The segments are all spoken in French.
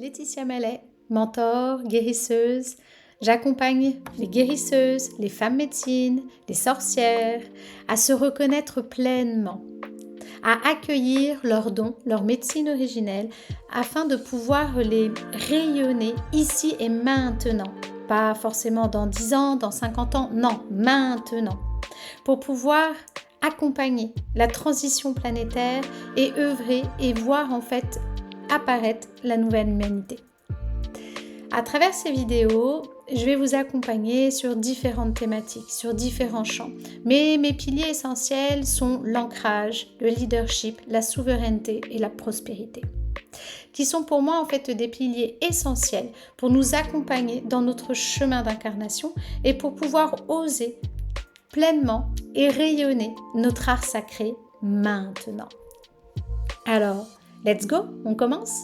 Laetitia Mallet, mentor, guérisseuse. J'accompagne les guérisseuses, les femmes médecines, les sorcières à se reconnaître pleinement, à accueillir leurs dons, leur médecine originelle, afin de pouvoir les rayonner ici et maintenant. Pas forcément dans 10 ans, dans 50 ans, non, maintenant. Pour pouvoir accompagner la transition planétaire et œuvrer et voir en fait apparaître la nouvelle humanité. À travers ces vidéos, je vais vous accompagner sur différentes thématiques, sur différents champs. Mais mes piliers essentiels sont l'ancrage, le leadership, la souveraineté et la prospérité, qui sont pour moi en fait des piliers essentiels pour nous accompagner dans notre chemin d'incarnation et pour pouvoir oser pleinement et rayonner notre art sacré maintenant. Alors, let's go, on commence ?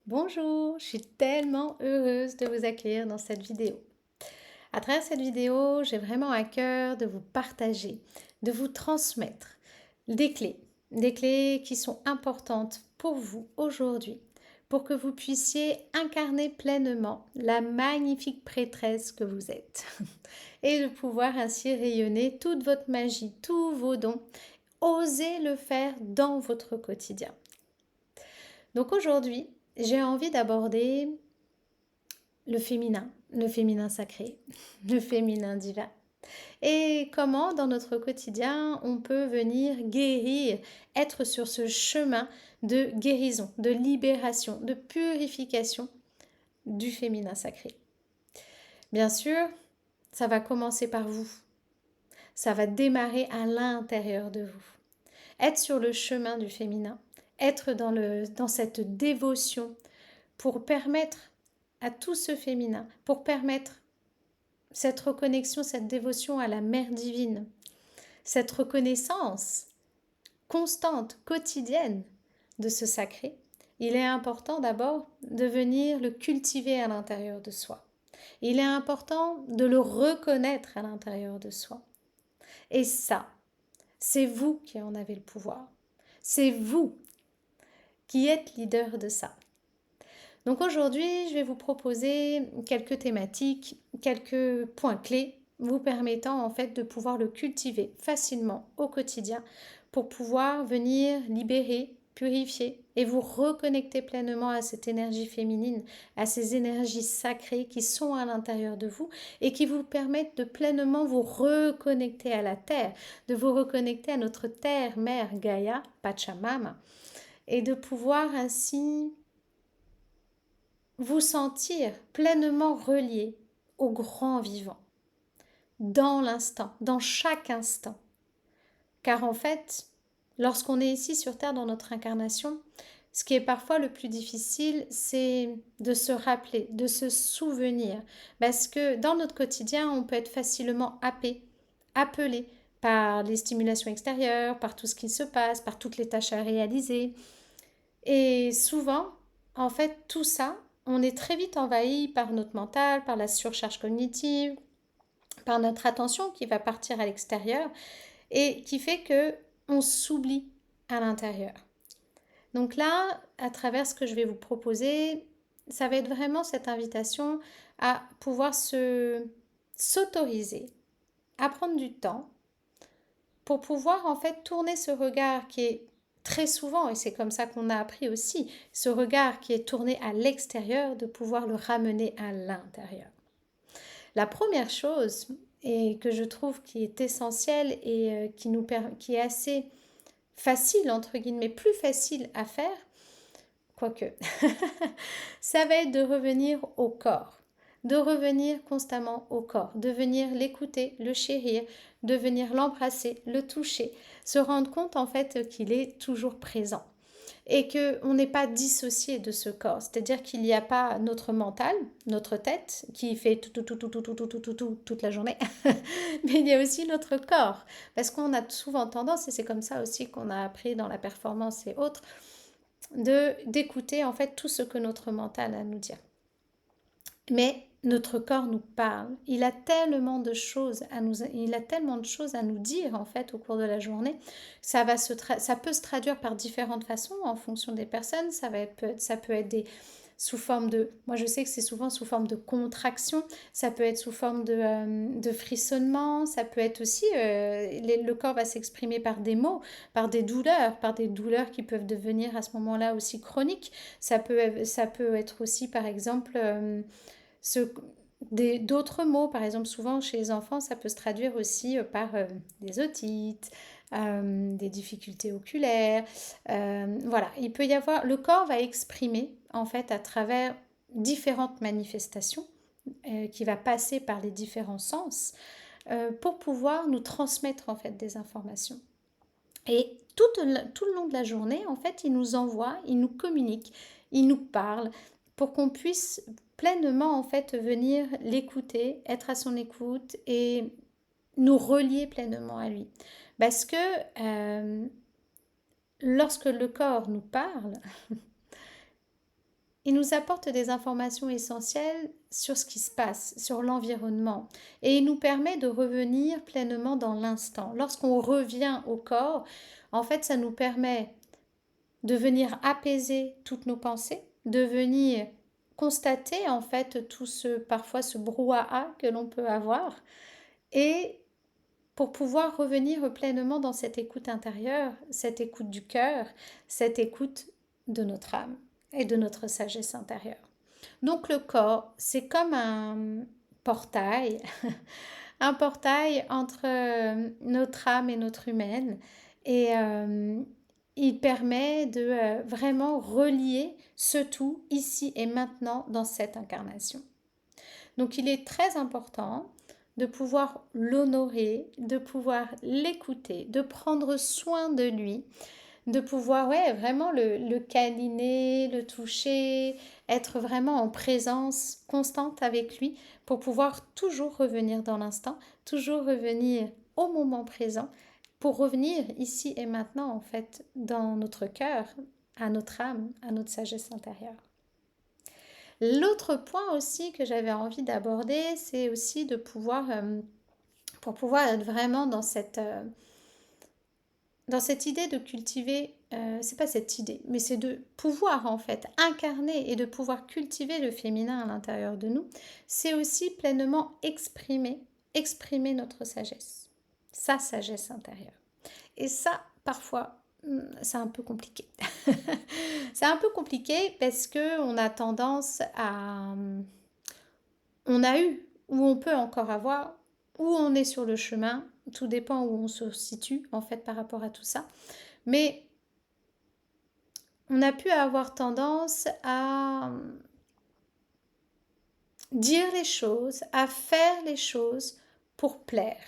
Bonjour, je suis tellement heureuse de vous accueillir dans cette vidéo. À travers cette vidéo, j'ai vraiment à cœur de vous partager, de vous transmettre des clés qui sont importantes pour vous aujourd'hui, pour que vous puissiez incarner pleinement la magnifique prêtresse que vous êtes et de pouvoir ainsi rayonner toute votre magie, tous vos dons. Osez le faire dans votre quotidien. Donc aujourd'hui, j'ai envie d'aborder le féminin sacré, le féminin divin. Et comment dans notre quotidien on peut venir guérir, être sur ce chemin de guérison, de libération, de purification du féminin sacré. Bien sûr, ça va commencer par vous. Ça va démarrer à l'intérieur de vous. Être sur le chemin du féminin, être dans cette dévotion pour permettre à tout ce féminin, pour permettre cette reconnexion, cette dévotion à la mère divine, cette reconnaissance constante, quotidienne de ce sacré, il est important d'abord de venir le cultiver à l'intérieur de soi. Il est important de le reconnaître à l'intérieur de soi. Et ça, c'est vous qui en avez le pouvoir. C'est vous qui êtes leader de ça. Donc aujourd'hui, je vais vous proposer quelques thématiques, quelques points clés vous permettant en fait de pouvoir le cultiver facilement au quotidien pour pouvoir venir libérer, purifier et vous reconnecter pleinement à cette énergie féminine, à ces énergies sacrées qui sont à l'intérieur de vous et qui vous permettent de pleinement vous reconnecter à la terre, de vous reconnecter à notre terre, mère Gaïa, Pachamama, et de pouvoir ainsi vous sentir pleinement relié au grand vivant, dans l'instant, dans chaque instant. Car en fait, lorsqu'on est ici sur Terre dans notre incarnation, ce qui est parfois le plus difficile, c'est de se rappeler, de se souvenir. Parce que dans notre quotidien, on peut être facilement appelé par les stimulations extérieures, par tout ce qui se passe, par toutes les tâches à réaliser. Et souvent, en fait, tout ça, on est très vite envahi par notre mental, par la surcharge cognitive, par notre attention qui va partir à l'extérieur et qui fait que on s'oublie à l'intérieur. Donc là, à travers ce que je vais vous proposer, ça va être vraiment cette invitation à pouvoir s'autoriser, à prendre du temps pour pouvoir en fait tourner ce regard qui est très souvent, et c'est comme ça qu'on a appris aussi, ce regard qui est tourné à l'extérieur, de pouvoir le ramener à l'intérieur. La première chose, et que je trouve qui est essentielle et qui est assez facile, entre guillemets, plus facile à faire, quoique, ça va être de revenir au corps, de revenir constamment au corps, de venir l'écouter, le chérir, de venir l'embrasser, le toucher, se rendre compte en fait qu'il est toujours présent et qu'on n'est pas dissocié de ce corps. C'est-à-dire qu'il n'y a pas notre mental, notre tête qui fait tout toute la journée, mais il y a aussi notre corps. Parce qu'on a souvent tendance, et c'est comme ça aussi qu'on a appris dans la performance et autres, d'écouter en fait tout ce que notre mental a à nous dire. Mais notre corps nous parle. Il a tellement de choses à nous dire en fait au cours de la journée. Ça peut se traduire par différentes façons en fonction des personnes. Ça peut être sous forme de... Moi, je sais que c'est souvent sous forme de contraction, ça peut être sous forme de frissonnement, ça peut être aussi... le corps va s'exprimer par des mots, par des douleurs qui peuvent devenir à ce moment-là aussi chroniques. Ça peut être aussi, par exemple, ce, d'autres mots. Par exemple, souvent chez les enfants, ça peut se traduire aussi par des otites, des difficultés oculaires. Voilà, il peut y avoir, le corps va exprimer en fait à travers différentes manifestations qui va passer par les différents sens pour pouvoir nous transmettre en fait des informations. Et tout le long de la journée, en fait, il nous envoie, il nous communique, il nous parle pour qu'on puisse pleinement en fait venir l'écouter, être à son écoute et nous relier pleinement à lui. Parce que lorsque le corps nous parle, il nous apporte des informations essentielles sur ce qui se passe, sur l'environnement. Et il nous permet de revenir pleinement dans l'instant. Lorsqu'on revient au corps, en fait, ça nous permet de venir apaiser toutes nos pensées, de venir constater en fait parfois ce brouhaha que l'on peut avoir et pour pouvoir revenir pleinement dans cette écoute intérieure, cette écoute du cœur, cette écoute de notre âme et de notre sagesse intérieure. Donc le corps, c'est comme un portail, un portail entre notre âme et notre humaine. Et il permet de vraiment relier ce tout ici et maintenant dans cette incarnation. Donc il est très important de pouvoir l'honorer, de pouvoir l'écouter, de prendre soin de lui, de pouvoir vraiment le câliner, le toucher, être vraiment en présence constante avec lui pour pouvoir toujours revenir dans l'instant, toujours revenir au moment présent, pour revenir ici et maintenant en fait dans notre cœur, à notre âme, à notre sagesse intérieure. L'autre point aussi que j'avais envie d'aborder, c'est aussi de pouvoir, pour pouvoir être vraiment dans cette idée de cultiver, c'est pas cette idée, mais c'est de pouvoir en fait incarner et de pouvoir cultiver le féminin à l'intérieur de nous, c'est aussi pleinement exprimer notre sagesse, sa sagesse intérieure. Et ça, parfois, c'est un peu compliqué. C'est un peu compliqué parce que on a tendance à... On a eu, ou on peut encore avoir, où on est sur le chemin, tout dépend où on se situe en fait par rapport à tout ça. Mais on a pu avoir tendance à dire les choses, à faire les choses pour plaire,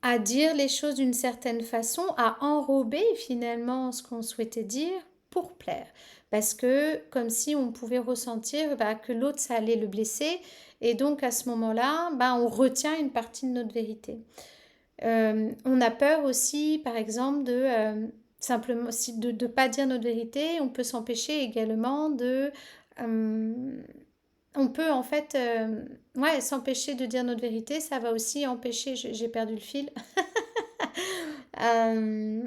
à dire les choses d'une certaine façon, à enrober finalement ce qu'on souhaitait dire pour plaire. Parce que comme si on pouvait ressentir que l'autre, ça allait le blesser. Et donc à ce moment-là, on retient une partie de notre vérité. On a peur aussi, par exemple, simplement de ne pas dire notre vérité. On peut s'empêcher également on peut en fait s'empêcher de dire notre vérité. Ça va aussi empêcher, j'ai perdu le fil, euh,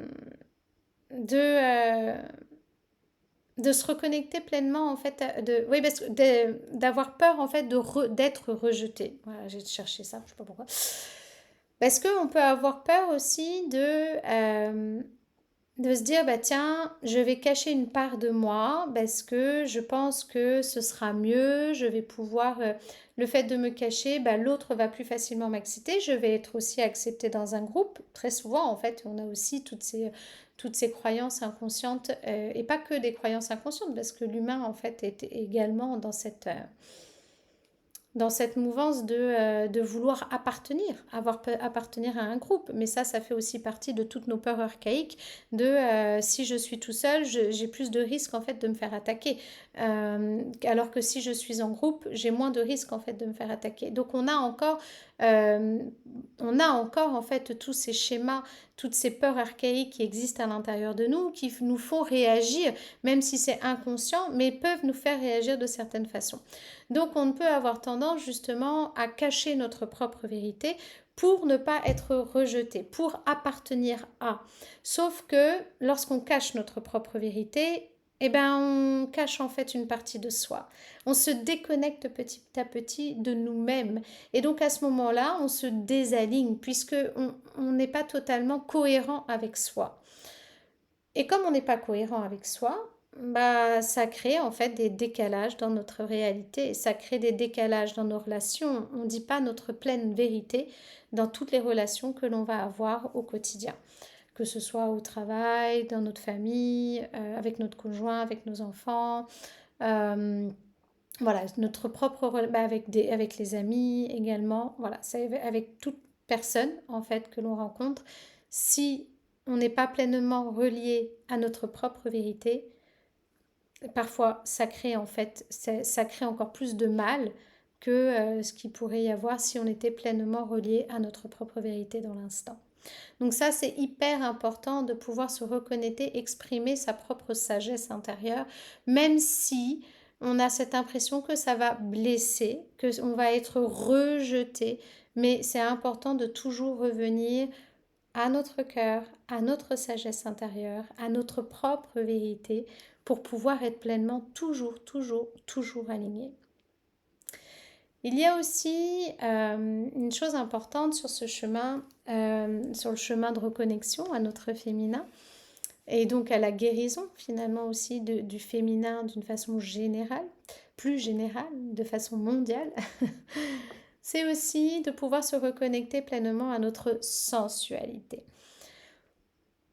de, de se reconnecter pleinement en fait, d'avoir peur en fait d'être rejeté. Voilà, j'ai cherché ça, je sais pas pourquoi. Parce qu'on peut avoir peur aussi de se dire, tiens, je vais cacher une part de moi parce que je pense que ce sera mieux, je vais pouvoir, le fait de me cacher, l'autre va plus facilement m'accepter, je vais être aussi acceptée dans un groupe. Très souvent, en fait, on a aussi toutes ces croyances inconscientes, et pas que des croyances inconscientes, parce que l'humain, en fait, est également dans cette mouvance de vouloir appartenir à un groupe. Mais ça fait aussi partie de toutes nos peurs archaïques si je suis tout seul, j'ai plus de risques en fait de me faire attaquer. Alors que si je suis en groupe, j'ai moins de risques en fait de me faire attaquer. Donc on a encore en fait tous ces schémas, toutes ces peurs archaïques qui existent à l'intérieur de nous, qui nous font réagir, même si c'est inconscient, mais peuvent nous faire réagir de certaines façons. Donc on peut avoir tendance justement à cacher notre propre vérité pour ne pas être rejeté, pour appartenir à. Sauf que lorsqu'on cache notre propre vérité, eh ben, on cache en fait une partie de soi. On se déconnecte petit à petit de nous-mêmes. Et donc à ce moment-là, on se désaligne puisque on n'est pas totalement cohérent avec soi. Et comme on n'est pas cohérent avec soi, bah, ça crée en fait des décalages dans notre réalité, ça crée des décalages dans nos relations. On ne dit pas notre pleine vérité dans toutes les relations que l'on va avoir au quotidien, que ce soit au travail, dans notre famille, avec notre conjoint, avec nos enfants, euh, voilà, notre propre bah, avec les amis également, voilà, c'est avec toute personne en fait que l'on rencontre. Si on n'est pas pleinement relié à notre propre vérité, parfois ça crée en fait, ça crée encore plus de mal que ce qu'il pourrait y avoir si on était pleinement relié à notre propre vérité dans l'instant. Donc ça, c'est hyper important de pouvoir se reconnecter, exprimer sa propre sagesse intérieure, même si on a cette impression que ça va blesser, que on va être rejeté, mais c'est important de toujours revenir à notre cœur, à notre sagesse intérieure, à notre propre vérité, pour pouvoir être pleinement toujours aligné. Il y a aussi une chose importante sur ce chemin, sur le chemin de reconnexion à notre féminin, et donc à la guérison finalement aussi du féminin d'une façon générale, plus générale, de façon mondiale. C'est aussi de pouvoir se reconnecter pleinement à notre sensualité.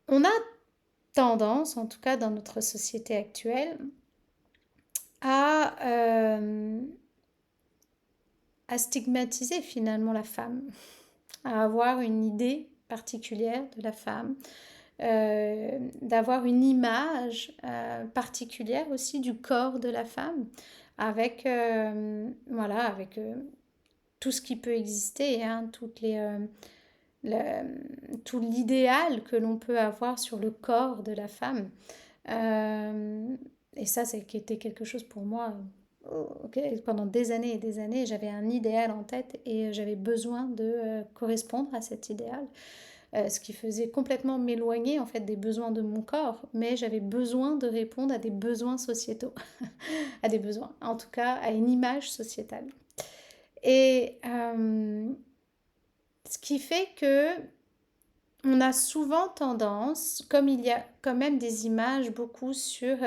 On a tendance, en tout cas dans notre société actuelle, à stigmatiser finalement la femme, à avoir une idée particulière de la femme, d'avoir une image particulière aussi du corps de la femme, avec, voilà, avec tout ce qui peut exister, hein, tout l'idéal que l'on peut avoir sur le corps de la femme. Et ça, c'est qui était quelque chose pour moi. Pendant des années et des années, j'avais un idéal en tête et j'avais besoin de correspondre à cet idéal. Ce qui faisait complètement m'éloigner en fait des besoins de mon corps, mais j'avais besoin de répondre à des besoins sociétaux, à des besoins, en tout cas à une image sociétale. Et ce qui fait que on a souvent tendance, comme il y a quand même des images beaucoup sur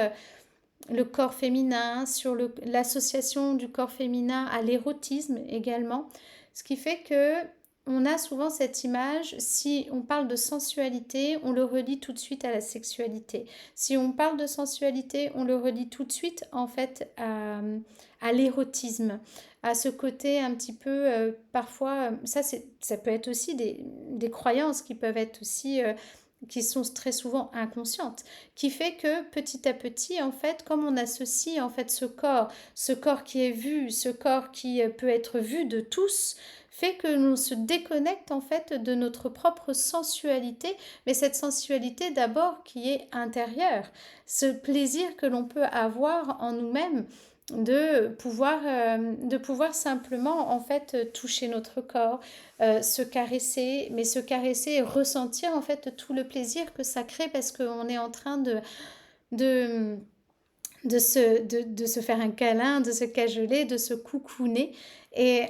le corps féminin, sur l'association du corps féminin à l'érotisme également, ce qui fait que on a souvent cette image, si on parle de sensualité, on le relie tout de suite à la sexualité. Si on parle de sensualité, on le relie tout de suite en fait à l'érotisme, à ce côté un petit peu parfois, ça peut être aussi des croyances qui peuvent être aussi qui sont très souvent inconscientes, qui fait que petit à petit, en fait, comme on associe en fait ce corps qui est vu, ce corps qui peut être vu de tous, fait que l'on se déconnecte en fait de notre propre sensualité, mais cette sensualité d'abord qui est intérieure, ce plaisir que l'on peut avoir en nous-mêmes de pouvoir simplement en fait toucher notre corps, se caresser, mais se caresser et ressentir en fait tout le plaisir que ça crée parce qu'on est en train de, de se faire un câlin, de se cajoler, de se coucouner. Et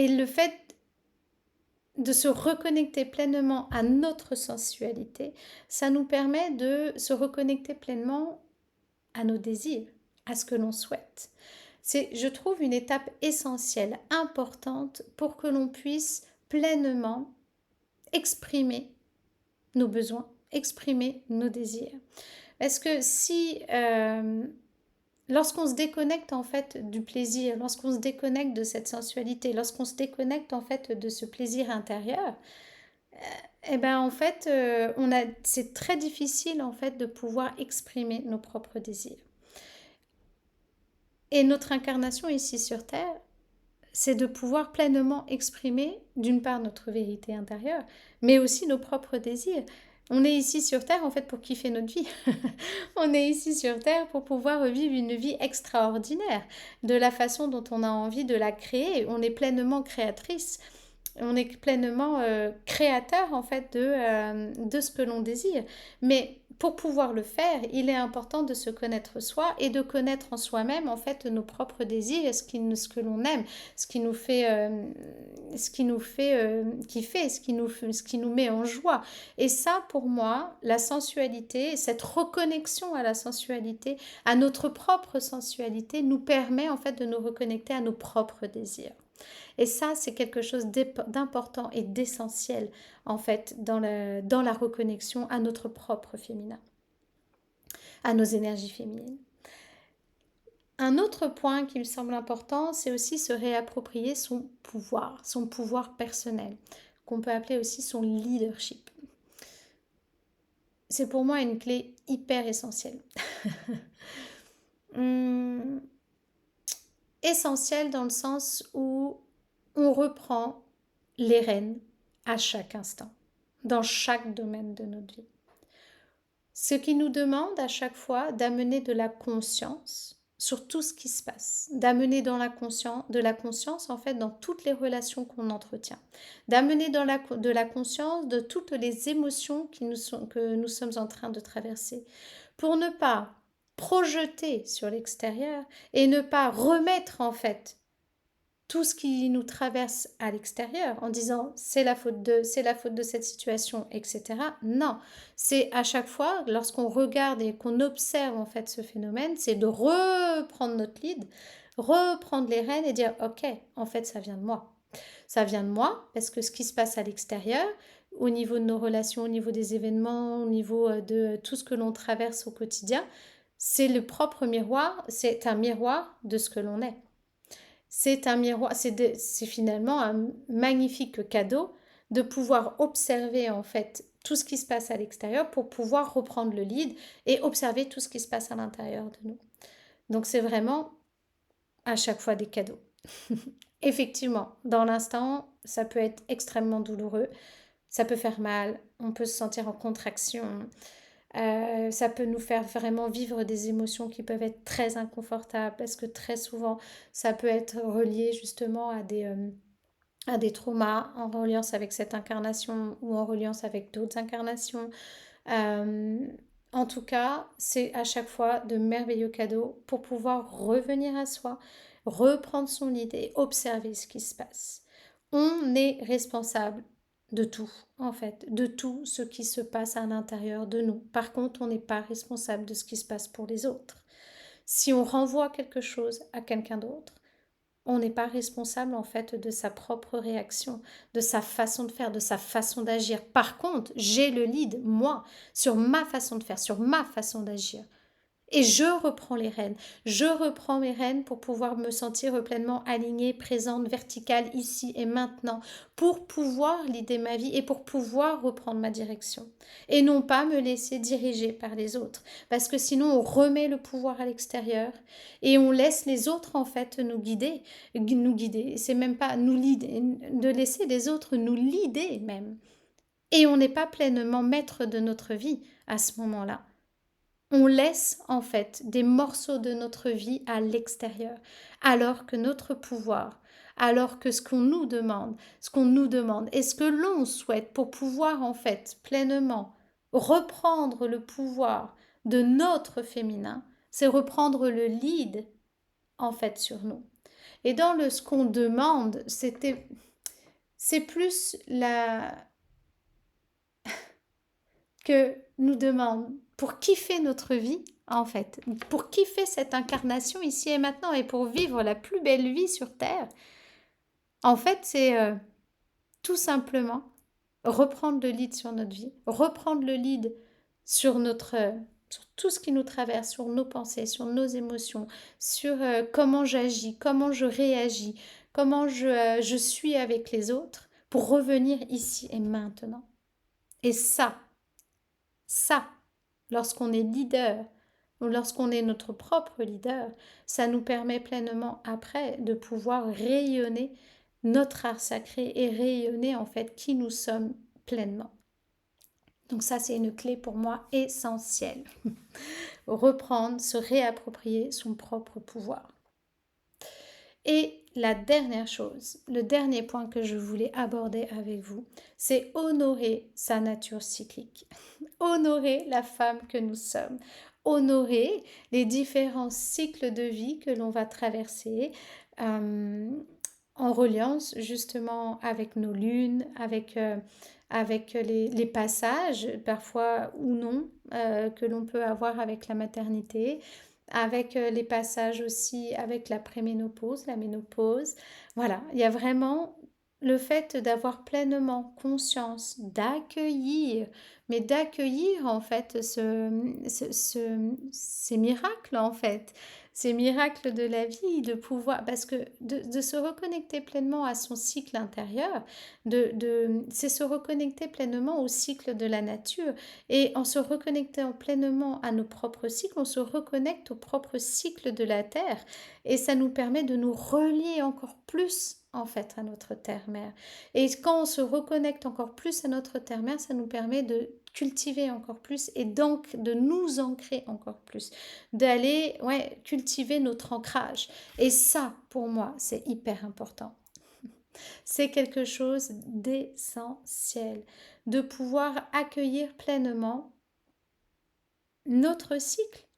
le fait de se reconnecter pleinement à notre sensualité, ça nous permet de se reconnecter pleinement à nos désirs, à ce que l'on souhaite. C'est, je trouve, une étape essentielle, importante, pour que l'on puisse pleinement exprimer nos besoins, exprimer nos désirs. Parce que si, lorsqu'on se déconnecte en fait du plaisir, lorsqu'on se déconnecte de cette sensualité, lorsqu'on se déconnecte en fait de ce plaisir intérieur, eh ben en fait, c'est très difficile en fait de pouvoir exprimer nos propres désirs. Et notre incarnation ici sur Terre, c'est de pouvoir pleinement exprimer d'une part notre vérité intérieure, mais aussi nos propres désirs. On est ici sur Terre en fait pour kiffer notre vie. On est ici sur Terre pour pouvoir vivre une vie extraordinaire de la façon dont on a envie de la créer. On est pleinement créatrice. on est pleinement créateur en fait de ce que l'on désire. Mais pour pouvoir le faire, il est important de se connaître soi et de connaître en soi-même en fait nos propres désirs et ce que l'on aime, ce qui nous fait, kiffer, ce qui nous met en joie. Et ça, pour moi, la sensualité, cette reconnexion à la sensualité, à notre propre sensualité, nous permet en fait de nous reconnecter à nos propres désirs. Et ça, c'est quelque chose d'important et d'essentiel, en fait, dans la reconnexion à notre propre féminin, à nos énergies féminines. Un autre point qui me semble important, c'est aussi se réapproprier son pouvoir personnel, qu'on peut appeler aussi son leadership. C'est pour moi une clé hyper essentielle. Essentielle dans le sens où on reprend les rênes à chaque instant, dans chaque domaine de notre vie. Ce qui nous demande à chaque fois d'amener de la conscience sur tout ce qui se passe, d'amener de la conscience en fait dans toutes les relations qu'on entretient, d'amener de la conscience de toutes les émotions que nous sommes en train de traverser, pour ne pas projeter sur l'extérieur et ne pas remettre en fait tout ce qui nous traverse à l'extérieur en disant c'est la faute de cette situation, etc. Non, c'est à chaque fois lorsqu'on regarde et qu'on observe en fait ce phénomène, c'est de reprendre notre lead, reprendre les rênes et dire ok, en fait ça vient de moi. Ça vient de moi parce que ce qui se passe à l'extérieur, au niveau de nos relations, au niveau des événements, au niveau de tout ce que l'on traverse au quotidien, c'est le propre miroir, c'est un miroir de ce que l'on est. C'est un miroir, c'est finalement un magnifique cadeau de pouvoir observer en fait tout ce qui se passe à l'extérieur pour pouvoir reprendre le lead et observer tout ce qui se passe à l'intérieur de nous. Donc c'est vraiment à chaque fois des cadeaux. Effectivement, dans l'instant, ça peut être extrêmement douloureux, ça peut faire mal, on peut se sentir en contraction, ça peut nous faire vraiment vivre des émotions qui peuvent être très inconfortables parce que très souvent, ça peut être relié justement à des traumas en reliance avec cette incarnation ou en reliance avec d'autres incarnations. Euh, en tout cas, c'est à chaque fois de merveilleux cadeaux pour pouvoir revenir à soi, reprendre son lead et observer ce qui se passe. On est responsable de tout, en fait, de tout ce qui se passe à l'intérieur de nous. Par contre, on n'est pas responsable de ce qui se passe pour les autres. Si on renvoie quelque chose à quelqu'un d'autre, on n'est pas responsable en fait de sa propre réaction, de sa façon de faire, de sa façon d'agir. Par contre, j'ai le lead, moi, sur ma façon de faire, sur ma façon d'agir. Et je reprends les rênes. Je reprends mes rênes pour pouvoir me sentir pleinement alignée, présente, verticale, ici et maintenant, pour pouvoir guider ma vie et pour pouvoir reprendre ma direction. Et non pas me laisser diriger par les autres. Parce que sinon, on remet le pouvoir à l'extérieur et on laisse les autres, en fait, nous guider. Nous guider. C'est même pas nous leader, de laisser les autres nous leader même. Et on n'est pas pleinement maître de notre vie à ce moment-là. On laisse en fait des morceaux de notre vie à l'extérieur, alors que notre pouvoir, alors que ce qu'on nous demande et ce que l'on souhaite pour pouvoir en fait pleinement reprendre le pouvoir de notre féminin, c'est reprendre le lead en fait sur nous. Et dans ce qu'on demande, c'est plus que nous demande pour kiffer notre vie, en fait, pour kiffer cette incarnation ici et maintenant et pour vivre la plus belle vie sur Terre, en fait, c'est tout simplement reprendre le lead sur notre vie, reprendre le lead sur sur tout ce qui nous traverse, sur nos pensées, sur nos émotions, sur comment j'agis, comment je réagis, comment je suis avec les autres pour revenir ici et maintenant. Et ça, lorsqu'on est leader ou lorsqu'on est notre propre leader, ça nous permet pleinement après de pouvoir rayonner notre art sacré et rayonner en fait qui nous sommes pleinement. Donc ça, c'est une clé pour moi essentielle. Reprendre, se réapproprier son propre pouvoir. Et la dernière chose, le dernier point que je voulais aborder avec vous, c'est honorer sa nature cyclique. Honorer la femme que nous sommes. Honorer les différents cycles de vie que l'on va traverser en reliance justement avec nos lunes, avec les passages, parfois ou non, que l'on peut avoir avec la maternité, avec les passages aussi avec la préménopause, la ménopause. Voilà, il y a vraiment le fait d'avoir pleinement conscience, d'accueillir, mais d'accueillir en fait ces miracles en fait, ces miracles de la vie, de pouvoir, parce que de se reconnecter pleinement à son cycle intérieur, c'est se reconnecter pleinement au cycle de la nature. Et en se reconnectant pleinement à nos propres cycles, on se reconnecte au propre cycle de la Terre. Et ça nous permet de nous relier encore plus en fait à notre terre-mère. Et quand on se reconnecte encore plus à notre terre-mère, ça nous permet de cultiver encore plus et donc de nous ancrer encore plus, d'aller cultiver notre ancrage. Et ça, pour moi, c'est hyper important. C'est quelque chose d'essentiel, de pouvoir accueillir pleinement notre cycle,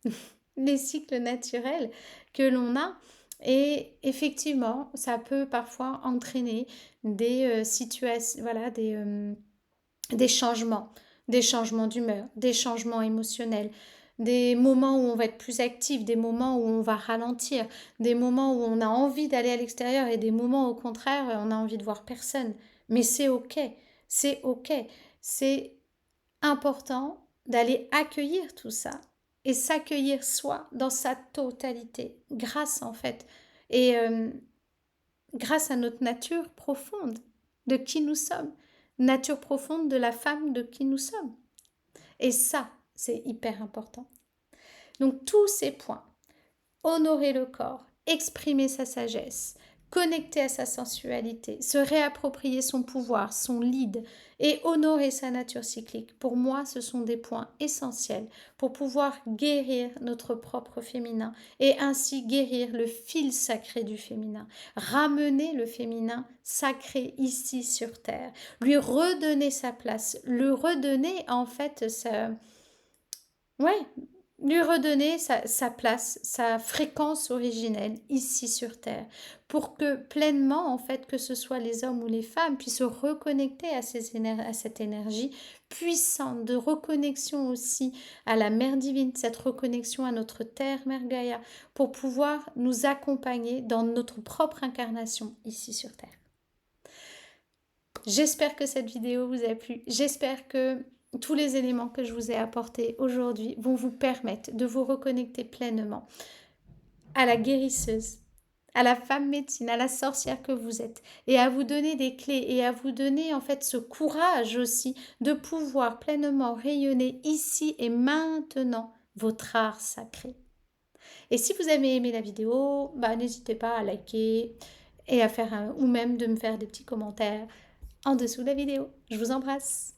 les cycles naturels que l'on a. Et effectivement, ça peut parfois entraîner des situations, voilà, des changements d'humeur, des changements émotionnels, des moments où on va être plus actif, des moments où on va ralentir, des moments où on a envie d'aller à l'extérieur et des moments au contraire, on a envie de voir personne. Mais c'est ok, c'est ok. C'est important d'aller accueillir tout ça et s'accueillir soi dans sa totalité, grâce en fait, et grâce à notre nature profonde de qui nous sommes, nature profonde de la femme de qui nous sommes. Et ça, c'est hyper important. Donc tous ces points, honorer le corps, exprimer sa sagesse, connecter à sa sensualité, se réapproprier son pouvoir, son lead et honorer sa nature cyclique. Pour moi, ce sont des points essentiels pour pouvoir guérir notre propre féminin et ainsi guérir le fil sacré du féminin, ramener le féminin sacré ici sur Terre, lui redonner sa place, le redonner en fait lui redonner sa place, sa fréquence originelle ici sur Terre, pour que pleinement, en fait, que ce soit les hommes ou les femmes, puissent se reconnecter à cette énergie puissante de reconnexion aussi à la Mère Divine, cette reconnexion à notre Terre, Mère Gaïa, pour pouvoir nous accompagner dans notre propre incarnation ici sur Terre. J'espère que cette vidéo vous a plu. J'espère que tous les éléments que je vous ai apportés aujourd'hui vont vous permettre de vous reconnecter pleinement à la guérisseuse, à la femme médecine, à la sorcière que vous êtes, et à vous donner des clés et à vous donner en fait ce courage aussi de pouvoir pleinement rayonner ici et maintenant votre art sacré. Et si vous avez aimé la vidéo, n'hésitez pas à liker et à faire ou même de me faire des petits commentaires en dessous de la vidéo. Je vous embrasse.